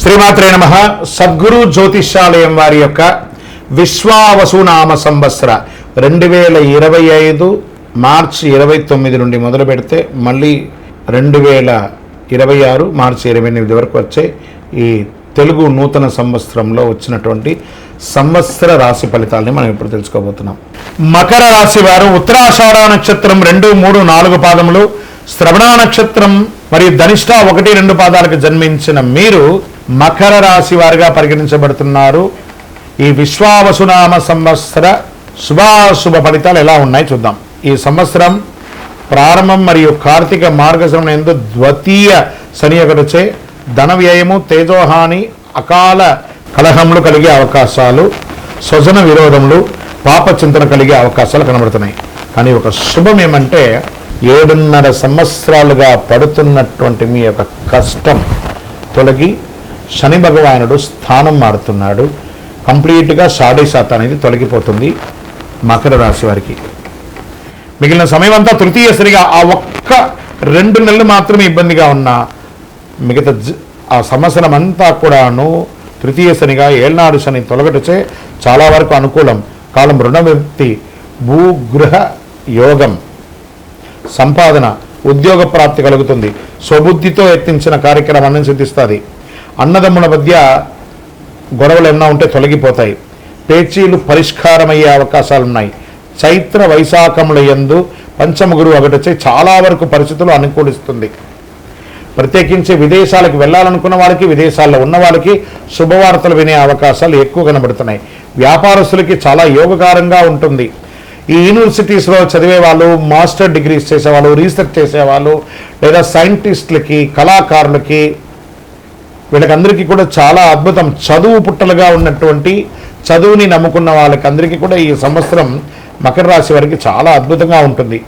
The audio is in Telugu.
శ్రీమాత్రే నమః. సద్గురు జ్యోతిష్యాలయం వారి యొక్క విశ్వావసునామ సంవత్సర 2025 మార్చి 29 నుండి మొదలు పెడితే మళ్ళీ 2026 మార్చి 28 వరకు వచ్చే ఈ తెలుగు నూతన సంవత్సరంలో వచ్చినటువంటి సంవత్సర రాశి ఫలితాలని మనం ఇప్పుడు తెలుసుకోబోతున్నాం. మకర రాశి వారు ఉత్తరాషాఢ నక్షత్రం 2, 3, 4 పాదములు, శ్రవణ నక్షత్రం మరియు ధనిష్ట 1, 2 పాదాలకు జన్మించిన మీరు మకర రాశి వారిగా పరిగణించబడుతున్నారు. ఈ విశ్వావసునామ సంవత్సర శుభాశుభ ఫలితాలు ఎలా ఉన్నాయి చూద్దాం. ఈ సంవత్సరం ప్రారంభం మరియు కార్తీక మార్గశిరం యందు ద్వితీయ శని ఒకటొచ్చే ధన వ్యయము, తేజోహాని, అకాల కలహములు కలిగే అవకాశాలు, స్వజన విరోధములు, పాప చింతన కలిగే అవకాశాలు కనబడుతున్నాయి. కానీ ఒక శుభం ఏమంటే 7.5 సంవత్సరాలుగా పడుతున్నటువంటి మీ యొక్క కష్టం తొలగి శని భగవానుడు స్థానం మారుతున్నాడు. కంప్లీట్గా 0.5% అనేది తొలగిపోతుంది మకర రాశి వారికి. మిగిలిన సమయం అంతా తృతీయ శనిగా ఆ ఒక్క 2 నెలలు మాత్రమే ఇబ్బందిగా ఉన్నా మిగతా ఆ సంవత్సరం అంతా కూడాను తృతీయ శనిగా ఏళ్నాడు శని తొలగటచే చాలా వరకు అనుకూలం. కాలం రుణవిముక్తి, భూగృహ యోగం, సంపాదన, ఉద్యోగ ప్రాప్తి కలుగుతుంది. స్వబుద్ధితో యత్నించిన కార్యక్రమాన్ని సిద్ధిస్తుంది. అన్నదమ్ముల మధ్య గొడవలు ఏమన్నా ఉంటే తొలగిపోతాయి. పేచీలు పరిష్కారమయ్యే అవకాశాలు ఉన్నాయి. చైత్ర వైశాఖముల యందు పంచమ గురువు ఒకటొచ్చే చాలా వరకు పరిస్థితులు అనుకూలిస్తుంది. ప్రత్యేకించి విదేశాలకు వెళ్ళాలనుకున్న వాళ్ళకి, విదేశాల్లో ఉన్న వాళ్ళకి శుభవార్తలు వినే అవకాశాలు ఎక్కువ కనబడుతున్నాయి. వ్యాపారస్తులకి చాలా యోగకారంగా ఉంటుంది. ఈ యూనివర్సిటీస్లో చదివే వాళ్ళు, మాస్టర్ డిగ్రీస్ చేసేవాళ్ళు, రీసెర్చ్ చేసేవాళ్ళు, లేదా సైంటిస్టులకి, కళాకారులకి, వీళ్ళకందరికీ కూడా చాలా అద్భుతం. చదువు పుట్టలుగా ఉన్నటువంటి చదువుని నమ్ముకున్న వాళ్ళకి అందరికీ కూడా ఈ సంవత్సరం మకర రాశి వారికి చాలా అద్భుతంగా ఉంటుంది.